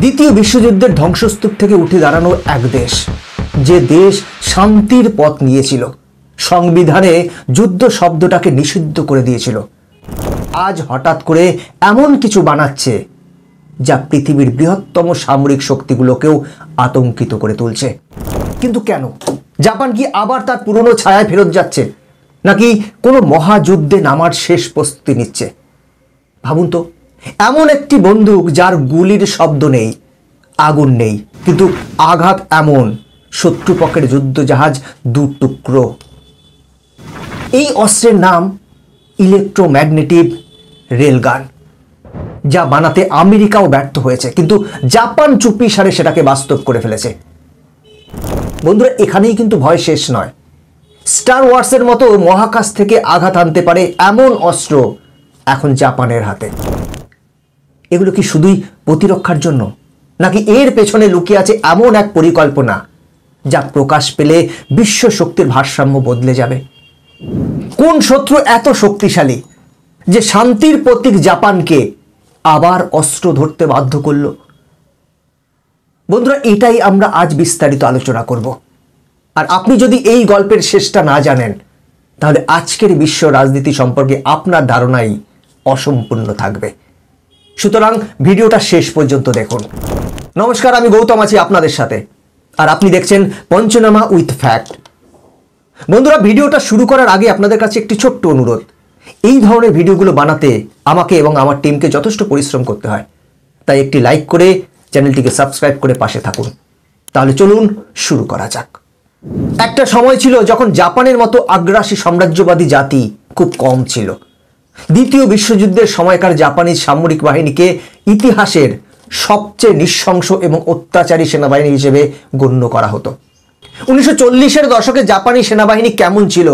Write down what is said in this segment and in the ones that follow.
দ্বিতীয় বিশ্বযুদ্ধের ধ্বংসস্তূপ থেকে উঠে দাঁড়ানো এক দেশ, যে দেশ শান্তির পথ নিয়েছিল, সংবিধানে যুদ্ধ শব্দটাকে নিষিদ্ধ করে দিয়েছিল, আজ হঠাৎ করে এমন কিছু বানাচ্ছে যা পৃথিবীর বৃহত্তম সামরিক শক্তিগুলোকেও আতঙ্কিত করে তুলছে। কিন্তু কেন? জাপান কি আবার তার পুরনো ছায়ায় ফেরত যাচ্ছে, নাকি কোনো মহাযুদ্ধে নামার শেষ প্রস্তুতি নিচ্ছে? ভাবুন তো, এমন একটি বন্দুক যার গুলির শব্দ নেই, আগুন নেই, কিন্তু আঘাত এমন, শত্রুপক্ষের যুদ্ধ জাহাজ দু টুকরো। এই অস্ত্রের নাম ইলেকট্রোম্যাগনেটিক রেলগান, যা বানাতে আমেরিকাও ব্যর্থ হয়েছে, কিন্তু জাপান চুপি সারে সেটাকে বাস্তব করে ফেলেছে। বন্ধুরা, এখানেই কিন্তু ভয় শেষ নয়। স্টার ওয়ার্সের মতো মহাকাশ থেকে আঘাত আনতে পারে এমন অস্ত্র এখন জাপানের হাতে। এগুলো কি শুধুই প্রতিরক্ষার জন্য, নাকি এর পেছনে লুকিয়ে আছে এমন এক পরিকল্পনা যা প্রকাশ পেলে বিশ্ব শক্তির ভারসাম্য বদলে যাবে? কোন শত্রু এত শক্তিশালী যে শান্তির প্রতীক জাপানকে আবার অস্ত্র ধরতে বাধ্য করল? বন্ধুরা, এটাই আমরা আজ বিস্তারিত আলোচনা করব। আর আপনি যদি এই গল্পের শেষটা না জানেন, তাহলে আজকের বিশ্ব রাজনীতি সম্পর্কে আপনার ধারণাই অসম্পূর্ণ থাকবে। সুতরাং ভিডিওটা শেষ পর্যন্ত দেখুন। নমস্কার, আমি গৌতম আছি আপনাদের সাথে, আর আপনি দেখছেন পঞ্চনামা উইথ ফ্যাক্ট। বন্ধুরা, ভিডিওটা শুরু করার আগে আপনাদের কাছে একটি ছোট্ট অনুরোধ। এই ধরনের ভিডিওগুলো বানাতে আমাকে এবং আমার টিমকে যথেষ্ট পরিশ্রম করতে হয়, তাই একটি লাইক করে চ্যানেলটিকে সাবস্ক্রাইব করে পাশে থাকুন। তাহলে চলুন শুরু করা যাক। একটা সময় ছিল যখন জাপানের মতো আগ্রাসী সাম্রাজ্যবাদী জাতি খুব কম ছিল। দ্বিতীয় বিশ্বযুদ্ধের সময়কার জাপানি সামরিক বাহিনীকে ইতিহাসের সবচেয়ে নৃশংস এবং অত্যাচারী সেনাবাহিনী হিসেবে গণ্য করা হতো। 1940-এর দশকে জাপানি সেনাবাহিনী কেমন ছিল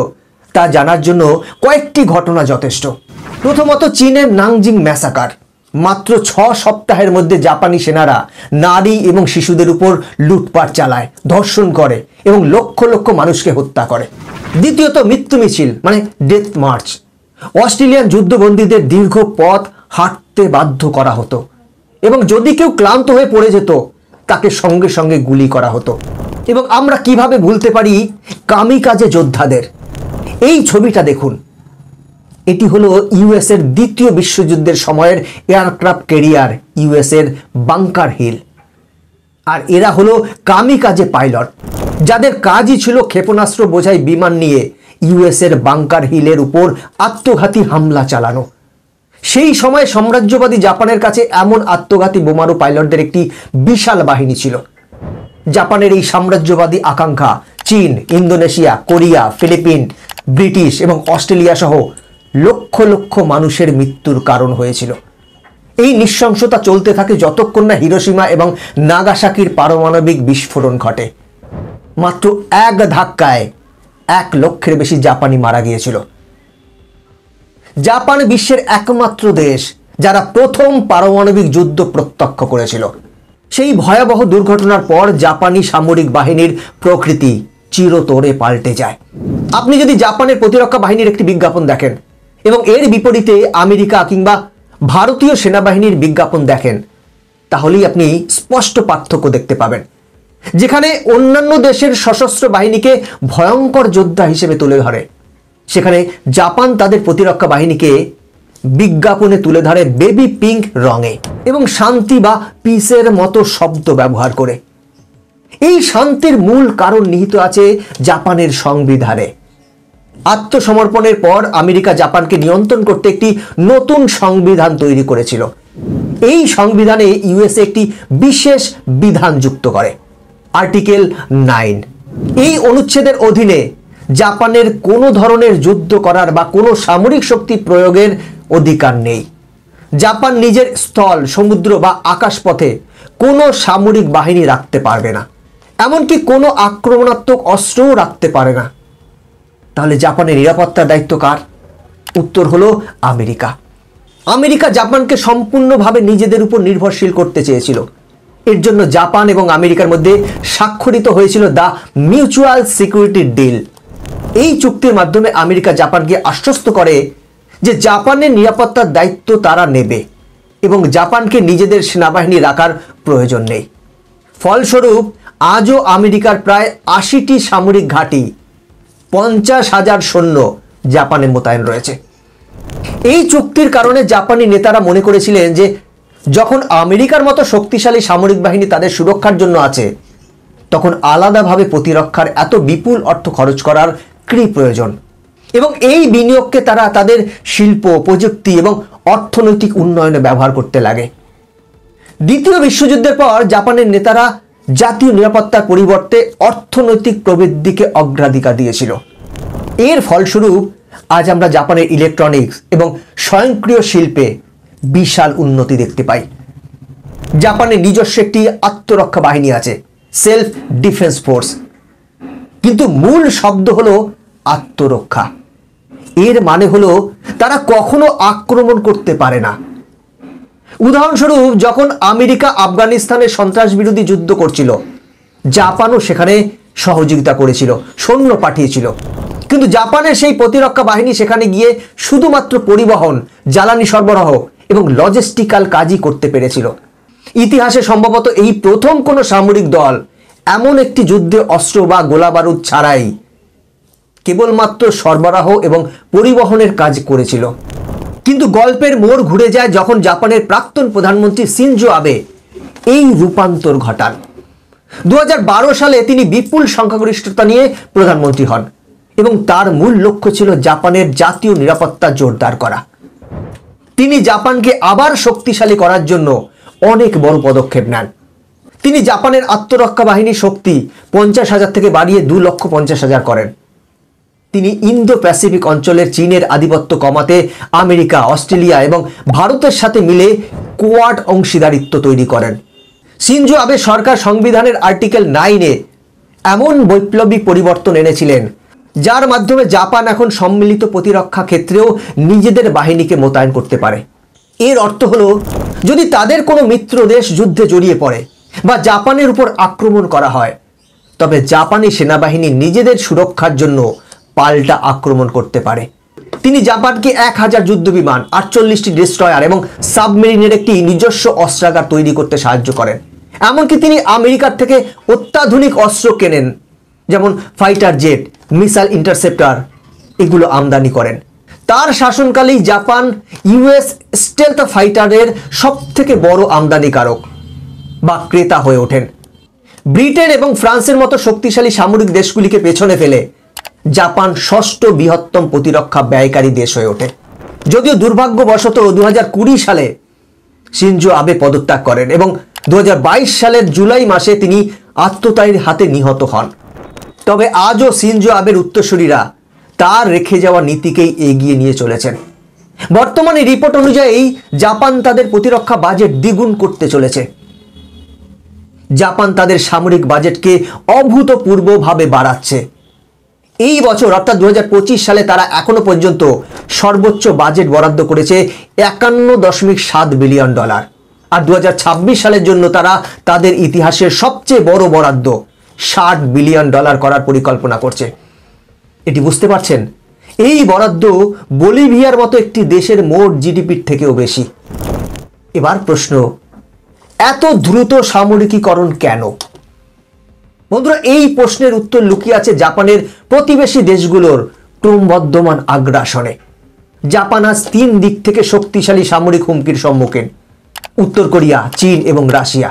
তা জানার জন্য কয়েকটি ঘটনা যথেষ্ট। প্রথমত, চীনের নাংজিং ম্যাসাকার। মাত্র 6 সপ্তাহের মধ্যে জাপানি সেনারা নারী এবং শিশুদের উপর লুটপাট চালায়, ধর্ষণ করে এবং লক্ষ লক্ষ মানুষকে হত্যা করে। দ্বিতীয়ত, মৃত্যু মিছিল মানে ডেথ মার্চ। অস্ট্রেলিয়ান যুদ্ধবন্দীদের দীর্ঘ পথ হাঁটতে বাধ্য করা হতো, এবং যদি কেউ ক্লান্ত হয়ে পড়ে যেত তাকে সঙ্গে সঙ্গে গুলি করা হতো। এবং আমরা কিভাবে ভুলতে পারি কামিকাজে যোদ্ধাদের? এই ছবিটা দেখুন। এটি হলো ইউএস এর দ্বিতীয় বিশ্বযুদ্ধের সময়ের এয়ারক্রাফট ক্যারিয়ার ইউএস এর বাংকার হিল। আর এরা হলো কামিকাজে পাইলট, যাদের কাজই ছিল ক্ষেপণাস্ত্র বোঝাই বিমান নিয়ে ইউএস এর বাংকার হিলের উপর আত্মঘাতী হামলা চালানো। সেই সময় সাম্রাজ্যবাদী জাপানের কাছে এমন আত্মঘাতী বোমারু পাইলটদের একটি বিশাল বাহিনী ছিল। জাপানের এই সাম্রাজ্যবাদী আকাঙ্ক্ষা চীন, ইন্দোনেশিয়া, কোরিয়া, ফিলিপিন, ব্রিটিশ এবং অস্ট্রেলিয়া সহ লক্ষ লক্ষ মানুষের মৃত্যুর কারণ হয়েছিল। এই নৃশংসতা চলতে থাকে যতক্ষণ না হিরোশিমা এবং নাগাসাকির পারমাণবিক বিস্ফোরণ ঘটে। মাত্র এক ধাক্কায় 1 লক্ষের বেশি জাপানি মারা গিয়েছিল। জাপান বিশ্বের একমাত্র দেশ যারা প্রথম পারমাণবিক যুদ্ধ প্রত্যক্ষ করেছিল। সেই ভয়াবহ দুর্ঘটনার পর জাপানি সামরিক বাহিনীর প্রকৃতি চিরতরে পাল্টে যায়। আপনি যদি জাপানের প্রতিরক্ষা বাহিনীর একটি বিজ্ঞাপন দেখেন এবং এর বিপরীতে আমেরিকা কিংবা ভারতীয় সেনাবাহিনীর বিজ্ঞাপন দেখেন, তাহলেই আপনি স্পষ্ট পার্থক্য দেখতে পাবেন। যেখানে অন্যান্য দেশের সশস্ত্র বাহিনীকে ভয়ঙ্কর যোদ্ধা হিসেবে তুলে ধরে, সেখানে জাপান তাদের প্রতিরক্ষা বাহিনীকে বিজ্ঞাপনে তুলে ধরে বেবি পিঙ্ক রঙে এবং শান্তি বা পিসের মতো শব্দ ব্যবহার করে। এই শান্তির মূল কারণ নিহিত আছে জাপানের সংবিধানে। আত্মসমর্পণের পর আমেরিকা জাপানকে নিয়ন্ত্রণ করতে একটি নতুন সংবিধান তৈরি করেছিল। এই সংবিধানে ইউএসএ একটি বিশেষ বিধান যুক্ত করে, আর্টিকেল 9। এই অনুচ্ছেদের অধীনে জাপানের কোনো ধরনের যুদ্ধ করার বা কোনো সামরিক শক্তি প্রয়োগের অধিকার নেই। জাপান নিজের স্থল, সমুদ্র বা আকাশপথে কোনো সামরিক বাহিনী রাখতে পারবে না, এমনকি কোনো আক্রমণাত্মক অস্ত্রও রাখতে পারে না। তাহলে জাপানের নিরাপত্তার দায়িত্ব কার? উত্তর হলো আমেরিকা। আমেরিকা জাপানকে সম্পূর্ণভাবে নিজেদের উপর নির্ভরশীল করতে চেয়েছিল। এর জন্য জাপান এবং আমেরিকার মধ্যে স্বাক্ষরিত হয়েছিল দ্য মিউচুয়াল সিকিউরিটি ডিল। এই চুক্তির মাধ্যমে আমেরিকা জাপানকে আশ্বস্ত করে যে জাপানের নিরাপত্তার দায়িত্ব তারা নেবে এবং জাপানকে নিজেদের সেনাবাহিনী রাখার প্রয়োজন নেই। ফলস্বরূপ আজও আমেরিকার প্রায় 80টি সামরিক ঘাঁটি, 50,000 সৈন্য জাপানে মোতায়েন রয়েছে। এই চুক্তির কারণে জাপানি নেতারা মনে করেছিলেন যে যখন আমেরিকার মতো শক্তিশালী সামরিক বাহিনী তাদের সুরক্ষার জন্য আছে, তখন আলাদাভাবে প্রতিরক্ষার এত বিপুল অর্থ খরচ করার কি প্রয়োজন, এবং এই বিনিয়োগকে তারা তাদের শিল্প, প্রযুক্তি এবং অর্থনৈতিক উন্নয়নে ব্যবহার করতে লাগে। দ্বিতীয় বিশ্বযুদ্ধের পর জাপানের নেতারা জাতীয় নিরাপত্তার পরিবর্তে অর্থনৈতিক প্রবৃদ্ধিকে অগ্রাধিকার দিয়েছিল। এর ফলস্বরূপ আজ আমরা জাপানের ইলেকট্রনিক্স এবং স্বয়ংক্রিয় শিল্পে বিশাল উন্নতি দেখতে পাই। জাপানের নিজস্ব একটি আত্মরক্ষা বাহিনী আছে, সেলফ ডিফেন্স ফোর্স, কিন্তু মূল শব্দ হলো আত্মরক্ষা। এর মানে হলো তারা কখনো আক্রমণ করতে পারে না। উদাহরণস্বরূপ, যখন আমেরিকা আফগানিস্তানের সন্ত্রাস বিরোধী যুদ্ধ করছিল, জাপানও সেখানে সহযোগিতা করেছিল, সৈন্য পাঠিয়েছিল, কিন্তু জাপানের সেই প্রতিরক্ষা বাহিনী সেখানে গিয়ে শুধুমাত্র পরিবহন, জ্বালানি সরবরাহ এবং লজিস্টিক্যাল কাজই করতে পেরেছিল। ইতিহাসে সম্ভবত এই প্রথম কোনো সামরিক দল এমন একটি যুদ্ধে অস্ত্র বা গোলাবারুদ ছাড়াই কেবলমাত্র সরবরাহ এবং পরিবহনের কাজ করেছিল। কিন্তু গল্পের মোড় ঘুরে যায় যখন জাপানের প্রাক্তন প্রধানমন্ত্রী শিনজো আবে এই রূপান্তর ঘটান। 2012 সালে তিনি বিপুল সংখ্যাগরিষ্ঠতা নিয়ে প্রধানমন্ত্রী হন এবং তার মূল লক্ষ্য ছিল জাপানের জাতীয় নিরাপত্তা জোরদার করা। তিনি জাপানকে আবার শক্তিশালী করার জন্য অনেক বড় পদক্ষেপ নেন। তিনি জাপানের আত্মরক্ষা বাহিনীর শক্তি 50,000 থেকে বাড়িয়ে 2,50,000 করেন। তিনি ইন্দো প্যাসিফিক অঞ্চলের চীনের আধিপত্য কমাতে আমেরিকা, অস্ট্রেলিয়া এবং ভারতের সাথে মিলে কোয়াড অংশীদারিত্ব তৈরি করেন। শিনজো আবে সরকার সংবিধানের আর্টিকেল 9-এ এমন বৈপ্লবিক পরিবর্তন এনেছিলেন যার মাধ্যমে জাপান এখন সম্মিলিত প্রতিরক্ষা ক্ষেত্রেও নিজেদের বাহিনীকে মোতায়েন করতে পারে। এর অর্থ হলো, যদি তাদের কোনো মিত্র দেশ যুদ্ধে জড়িয়ে পড়ে বা জাপানের উপর আক্রমণ করা হয়, তবে জাপানি সেনাবাহিনী নিজেদের সুরক্ষার জন্য পাল্টা আক্রমণ করতে পারে। তিনি জাপানকে 1000 যুদ্ধবিমান, 48টি ডেস্ট্রয়ার এবং সাবমেরিনের একটি নিজস্ব অস্ত্রাগার তৈরি করতে সাহায্য করেন। এমনকি তিনি আমেরিকার থেকে অত্যাধুনিক অস্ত্র কেনেন, যেমন ফাইটার জেট, মিসাইল ইন্টারসেপ্টর, এগুলো আমদানি করেন। তার শাসনকালেই জাপান ইউএস স্টেলথ ফাইটারের সবথেকে বড় আমদানিকারক বা ক্রেতা হয়ে ওঠেন। ব্রিটেন এবং ফ্রান্সের মতো শক্তিশালী সামরিক দেশগুলিকে পেছনে ফেলে জাপান 6ষ্ঠ বৃহত্তম প্রতিরক্ষা ব্যয়কারী দেশ হয়ে ওঠে। যদিও দুর্ভাগ্যবশত 2020 সালে শিনজো আবে পদত্যাগ করেন এবং 2022 সালের জুলাই মাসে তিনি আত্মতায়ীর হাতে নিহত হন। তবে আজও শিনজো আবের উত্তরসূরিরা তার রেখে যাওয়া নীতিকেই এগিয়ে নিয়ে চলেছেন। বর্তমানে রিপোর্ট অনুযায়ী জাপান তাদের প্রতিরক্ষা বাজেট দ্বিগুণ করতে চলেছে। জাপান তাদের সামরিক বাজেটকে অভূতপূর্বভাবে বাড়াচ্ছে। এই বছর অর্থাৎ 2025 সালে তারা এখনো পর্যন্ত সর্বোচ্চ বাজেট বরাদ্দ করেছে $51.7 বিলিয়ন, আর 2026 সালের জন্য তারা তাদের ইতিহাসের সবচেয়ে বড় বরাদ্দ $60 বিলিয়ন করার পরিকল্পনা করছে। এটি বুঝতে পারছেন, এই বরাদ্দ বলিভিয়ার মতো একটি দেশের মোট জিডিপির থেকেও বেশি। এবার প্রশ্ন, এত দ্রুত সামরিকীকরণ কেন? বন্ধুরা, এই প্রশ্নের উত্তর লুকিয়ে আছে জাপানের প্রতিবেশী দেশগুলোর ক্রমবর্ধমান আগ্রাসনে। জাপান আজ 3 দিক থেকে শক্তিশালী সামরিক হুমকির সম্মুখীন: উত্তর কোরিয়া, চীন এবং রাশিয়া।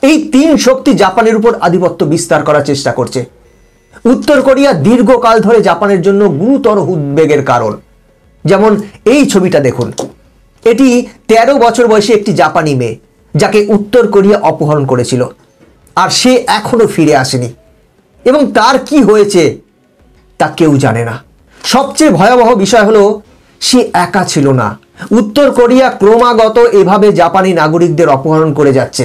এই 3 শক্তি জাপানের উপর আধিপত্য বিস্তার করার চেষ্টা করছে। উত্তর কোরিয়া দীর্ঘকাল ধরে জাপানের জন্য গুরুতর উদ্বেগের কারণ। যেমন এই ছবিটা দেখুন, এটি 13 বছর বয়সী একটি জাপানি মেয়ে যাকে উত্তর কোরিয়া অপহরণ করেছিল, আর সে এখনো ফিরে আসেনি এবং তার কি হয়েছে তা কেউ জানে না। সবচেয়ে ভয়াবহ বিষয় হলো, সে একা ছিল না। উত্তর কোরিয়া ক্রমাগত এভাবে জাপানি নাগরিকদের অপহরণ করে যাচ্ছে।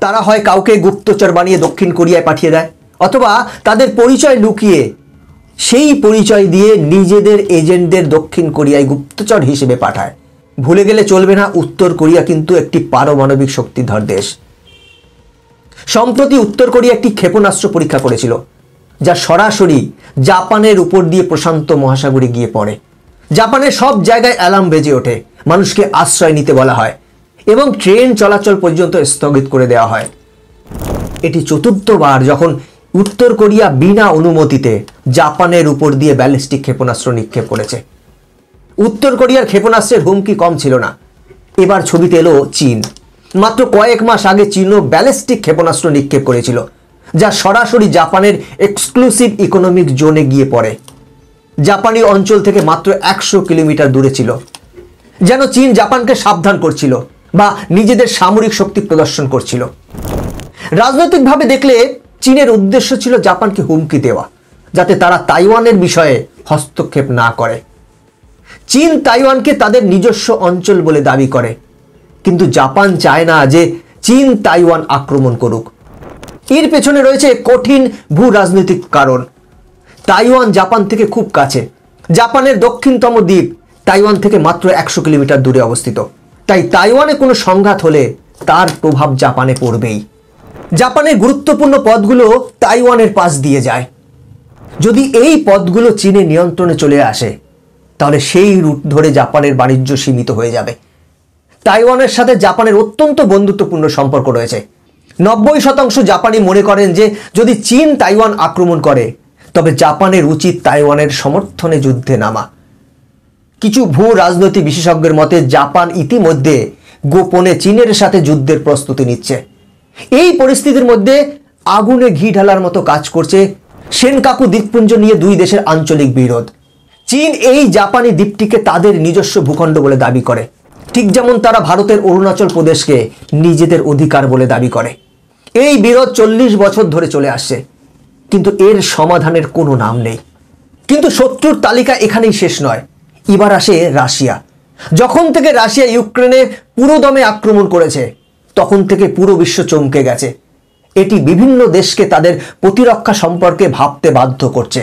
তারা হয় কাউকে গুপ্তচর বানিয়ে দক্ষিণ কোরিয়ায় পাঠিয়ে দেয়, অথবা তাদের পরিচয় লুকিয়ে সেই পরিচয় দিয়ে নিজেদের এজেন্টদের দক্ষিণ কোরিয়ায় গুপ্তচর হিসেবে পাঠায়। ভুলে গেলে চলবে না, উত্তর কোরিয়া কিন্তু একটি পারমাণবিক শক্তিধর দেশ। সম্প্রতি উত্তর কোরিয়া একটি ক্ষেপণাস্ত্র পরীক্ষা করেছিল, যা সরাসরি জাপানের উপর দিয়ে প্রশান্ত মহাসাগরে গিয়ে পড়ে। জাপানের সব জায়গায় অ্যালার্ম বেজে ওঠে, মানুষকে আশ্রয় নিতে বলা হয় এবং ট্রেন চলাচল পর্যন্ত স্থগিত করে দেওয়া হয়। এটি চতুর্থবার যখন উত্তর কোরিয়া বিনা অনুমতিতে জাপানের উপর দিয়ে ব্যালিস্টিক ক্ষেপণাস্ত্র নিক্ষেপ করেছে। উত্তর কোরিয়ার ক্ষেপণাস্ত্রের হুমকি কম ছিল না। এবার ছবিতে এলো চীন। মাত্র কয়েক মাস আগে চীনও ব্যালিস্টিক ক্ষেপণাস্ত্র নিক্ষেপ করেছিল, যা সরাসরি জাপানের এক্সক্লুসিভ ইকোনমিক জোনে গিয়ে পড়ে। জাপানি অঞ্চল থেকে মাত্র 100 কিলোমিটার দূরে ছিল। যেন চীন জাপানকে সাবধান করছিল বা নিজেদের সামরিক শক্তি প্রদর্শন করছিল। রাজনৈতিকভাবে দেখলে চীনের উদ্দেশ্য ছিল জাপানকে হুমকি দেওয়া, যাতে তারা তাইওয়ানের বিষয়ে হস্তক্ষেপ না করে। চীন তাইওয়ানকে তাদের নিজস্ব অঞ্চল বলে দাবি করে, কিন্তু জাপান চায় না যে চীন তাইওয়ান আক্রমণ করুক। এর পেছনে রয়েছে কঠিন ভূ রাজনৈতিক কারণ। তাইওয়ান জাপান থেকে খুব কাছে। জাপানের দক্ষিণতম দ্বীপ তাইওয়ান থেকে মাত্র 100 কিলোমিটার দূরে অবস্থিত। তাই তাইওয়ানে কোনো সংঘাত হলে তার প্রভাব জাপানে পড়বেই। জাপানের গুরুত্বপূর্ণ পথগুলো তাইওয়ানের পাশ দিয়ে যায়। যদি এই পথগুলো চীনের নিয়ন্ত্রণে চলে আসে, তাহলে সেই রুট ধরে জাপানের বাণিজ্য সীমিত হয়ে যাবে। তাইওয়ানের সাথে জাপানের অত্যন্ত বন্ধুত্বপূর্ণ সম্পর্ক রয়েছে। 90% জাপানি মনে করেন যে যদি চীন তাইওয়ান আক্রমণ করে, তবে জাপানের উচিত তাইওয়ানের সমর্থনে যুদ্ধে নামা। কিছু ভূ রাজনৈতিক বিশেষজ্ঞের মতে জাপান ইতিমধ্যে গোপনে চীনের সাথে যুদ্ধের প্রস্তুতি নিচ্ছে। এই পরিস্থিতির মধ্যে আগুনে ঘি ঢালার মতো কাজ করছে সেনকাকু দ্বীপপুঞ্জ নিয়ে দুই দেশের আঞ্চলিক বিরোধ। চীন এই জাপানি দ্বীপটিকে তাদের নিজস্ব ভূখণ্ড বলে দাবি করে, ঠিক যেমন তারা ভারতের অরুণাচল প্রদেশকে নিজেদের অধিকার বলে দাবি করে। এই বিরোধ 40 বছর ধরে চলে আসছে, কিন্তু এর সমাধানের কোনো নাম নেই। কিন্তু শত্রুর তালিকা এখানেই শেষ নয়। এবার আসে রাশিয়া। যখন থেকে রাশিয়া ইউক্রেনে পুরোদমে আক্রমণ করেছে, তখন থেকে পুরো বিশ্ব চমকে গেছে। এটি বিভিন্ন দেশকে তাদের প্রতিরক্ষা সম্পর্কে ভাবতে বাধ্য করছে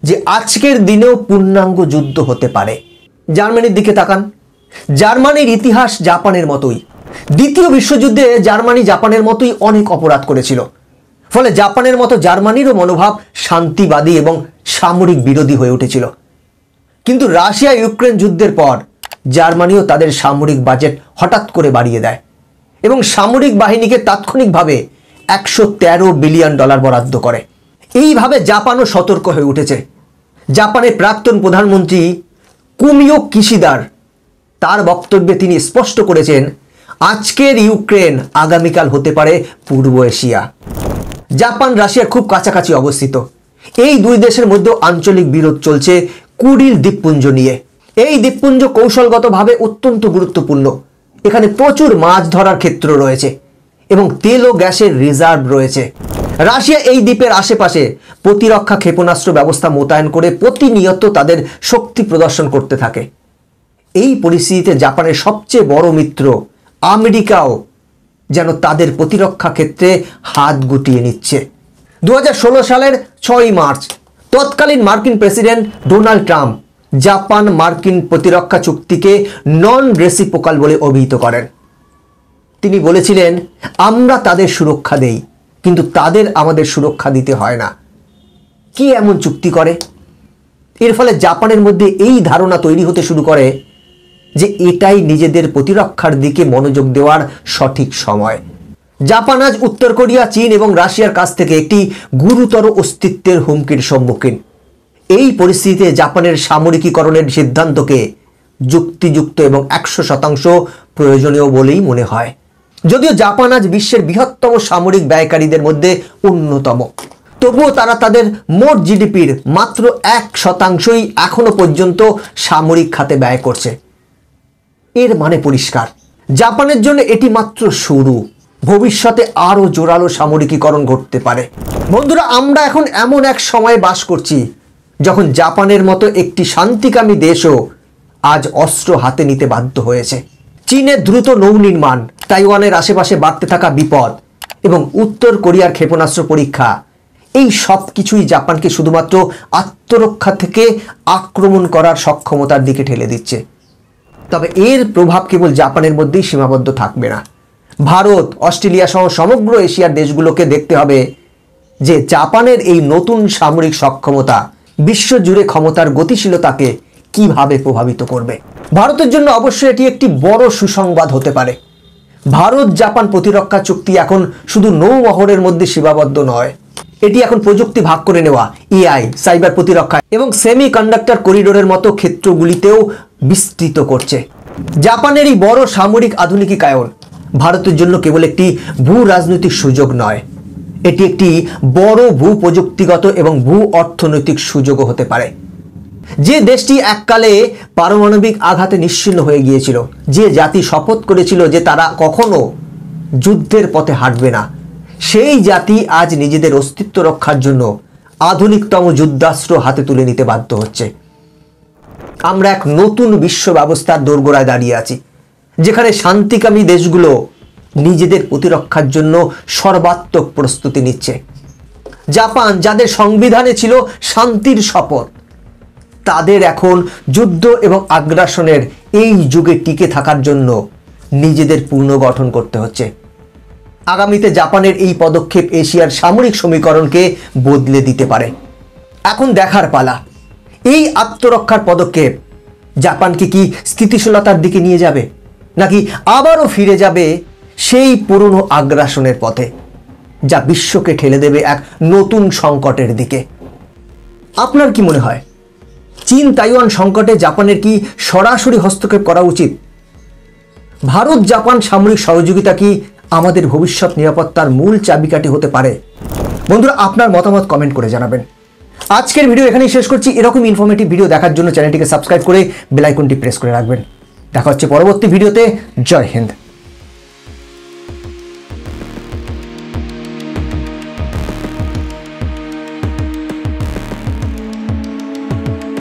যে আজকের দিনেও পূর্ণাঙ্গ যুদ্ধ হতে পারে। জার্মানির দিকে তাকান। জার্মানির ইতিহাস জাপানের মতোই। দ্বিতীয় বিশ্বযুদ্ধে জার্মানি জাপানের মতোই অনেক অপরাধ করেছিল। ফলে জাপানের মতো জার্মানিরও মনোভাব শান্তিবাদী এবং সামরিক বিরোধী হয়ে উঠেছিল। কিন্তু রাশিয়া ইউক্রেন যুদ্ধের পর জার্মানিও তাদের সামরিক বাজেট হঠাৎ করে বাড়িয়ে দেয় এবং সামরিক বাহিনীকে তাৎক্ষণিকভাবে $113 বিলিয়ন বরাদ্দ করে। এইভাবে জাপানও সতর্ক হয়ে উঠেছে। জাপানের প্রাক্তন প্রধানমন্ত্রী কুমিও কিশিদার তার বক্তব্যে তিনি স্পষ্ট করেছেন, আজকের ইউক্রেন আগামীকাল হতে পারে পূর্ব এশিয়া। জাপান রাশিয়ার খুব কাছাকাছি অবস্থিত। এই দুই দেশের মধ্যে আঞ্চলিক বিরোধ চলছে কুরিল দ্বীপপুঞ্জ নিয়ে। এই দ্বীপপুঞ্জ কৌশলগতভাবে অত্যন্ত গুরুত্বপূর্ণ। এখানে প্রচুর মাছ ধরার ক্ষেত্র রয়েছে এবং তেল ও গ্যাসের রিজার্ভ রয়েছে। রাশিয়া এই দ্বীপের আশেপাশে প্রতিরক্ষা ক্ষেপণাস্ত্র ব্যবস্থা মোতায়েন করে প্রতিনিয়ত তাদের শক্তি প্রদর্শন করতে থাকে। এই পরিস্থিতিতে জাপানের সবচেয়ে বড় মিত্র আমেরিকাও যেন তাদের প্রতিরক্ষা ক্ষেত্রে হাত গুটিয়ে নিচ্ছে। 2016 সালের 6 মার্চ তৎকালীন মার্কিন প্রেসিডেন্ট ডোনাল্ড ট্রাম্প জাপান মার্কিন প্রতিরক্ষা চুক্তিকে নন রেসিপ্রোকাল বলে অভিহিত করেন। তিনি বলেছিলেন, আমরা তাদের সুরক্ষা দেই, কিন্তু তাদের আমাদের সুরক্ষা দিতে হয় না। কি এমন চুক্তি করে? এর ফলে জাপানের মধ্যে এই ধারণা তৈরি হতে শুরু করে যে এটাই নিজেদের প্রতিরক্ষার দিকে মনোযোগ দেওয়ার সঠিক সময়। জাপান আজ উত্তর কোরিয়া, চীন এবং রাশিয়ার কাছ থেকে একটি গুরুতর অস্তিত্বের হুমকির সম্মুখীন। এই পরিস্থিতিতে জাপানের সামরিকীকরণের সিদ্ধান্তকে যুক্তিযুক্ত এবং 100% প্রয়োজনীয় বলেই মনে হয়। যদিও জাপান আজ বিশ্বের বৃহত্তম সামরিক ব্যয়কারীদের মধ্যে অন্যতম, তবুও তারা তাদের মোট জিডিপির মাত্র 1%ই এখনো পর্যন্ত সামরিক খাতে ব্যয় করছে। এর মানে পরিষ্কার, জাপানের জন্য এটি মাত্র শুরু। ভবিষ্যতে আরো জোরালো সামরিকীকরণ ঘটতে পারে। বন্ধুরা, আমরা এখন এমন এক সময়ে বাস করছি যখন জাপানের মতো একটি শান্তিকামী দেশও আজ অস্ত্র হাতে নিতে বাধ্য হয়েছে। চীনের দ্রুত নৌ নির্মাণ, তাইওয়ানের আশেপাশে বাড়তে থাকা বিপদ এবং উত্তর কোরিয়ার ক্ষেপণাস্ত্র পরীক্ষা, এই সব কিছুই জাপানকে শুধুমাত্র আত্মরক্ষা থেকে আক্রমণ করার সক্ষমতার দিকে ঠেলে দিচ্ছে। তবে এর প্রভাব কেবল জাপানের মধ্যেই সীমাবদ্ধ থাকবে না। ভারত, অস্ট্রেলিয়া সহ সমগ্র এশিয়ার দেশগুলোকে দেখতে হবে যে জাপানের এই নতুন সামরিক সক্ষমতা বিশ্বজুড়ে ক্ষমতার গতিশীলতাকে কিভাবে প্রভাবিত করবে। ভারতের জন্য অবশ্যই এটি একটি বড় সুসংবাদ হতে পারে। ভারত জাপান প্রতিরক্ষা চুক্তি এখন শুধু নৌবহরের মধ্যে সীমাবদ্ধ নয়, এটি এখন প্রযুক্তি ভাগ করে নেওয়া, এআই, সাইবার প্রতিরক্ষা এবং সেমি কন্ডাক্টর করিডোরের মতো ক্ষেত্রগুলিতেও বিস্তৃত করছে। জাপানের এই বড় সামরিক আধুনিকায়ন ভারতের জন্য কেবল একটি ভূ রাজনৈতিক সুযোগ নয়, এটি একটি বড় ভূ প্রযুক্তিগত এবং ভূ অর্থনৈতিক সুযোগও হতে পারে। যে দেশটি এককালে পারমাণবিক আঘাতে নিশ্চিহ্ন হয়ে গিয়েছিল, যে জাতি শপথ করেছিল যে তারা কখনো যুদ্ধের পথে হাঁটবে না, সেই জাতি আজ নিজেদের অস্তিত্ব রক্ষার জন্য আধুনিকতম যুদ্ধাস্ত্র হাতে তুলে নিতে বাধ্য হচ্ছে। আমরা এক নতুন বিশ্ব ব্যবস্থার দোরগোড়ায় দাঁড়িয়ে আছি, যেখানে শান্তিকামী দেশগুলো নিজেদের প্রতিরক্ষার জন্য সর্বাত্মক প্রস্তুতি নিচ্ছে। জাপান, যাদের সংবিধানে ছিল শান্তির শপথ, তাদের এখন যুদ্ধ এবং আগ্রাসনের এই যুগে টিকে থাকার জন্য নিজেদের পুনর্গঠন করতে হচ্ছে। আগামীতে জাপানের এই পদক্ষেপ এশিয়ার সামরিক সমীকরণকে বদলে দিতে পারে। এখন দেখার পালা, এই আত্মরক্ষার পদক্ষেপ জাপানকে কি স্থিতিশীলতার দিকে নিয়ে যাবে, নাকি আবারও ফিরে যাবে সেই পুরনো আগ্রাসনের পথে, যা বিশ্বকে ঠেলে দেবে এক নতুন সংকটের দিকে। আপনার কি মনে হয়, চীন তাইওয়ান সংকটে জাপানের কি সরাসরি হস্তক্ষেপ করা উচিত? ভারত জাপান সামরিক সহযোগিতা কি আমাদের ভবিষ্যৎ নিরাপত্তার মূল চাবিকাঠি হতে পারে? বন্ধুরা, আপনার মতামত কমেন্ট করে জানাবেন। আজকের ভিডিও এখানেই শেষ করছি। এরকম ইনফরমেটিভ ভিডিও দেখার জন্য চ্যানেলটিকে সাবস্ক্রাইব করে বেল আইকনটি প্রেস করে রাখবেন। দেখা হচ্ছে পরবর্তী ভিডিওতে। জয় হিন্দ।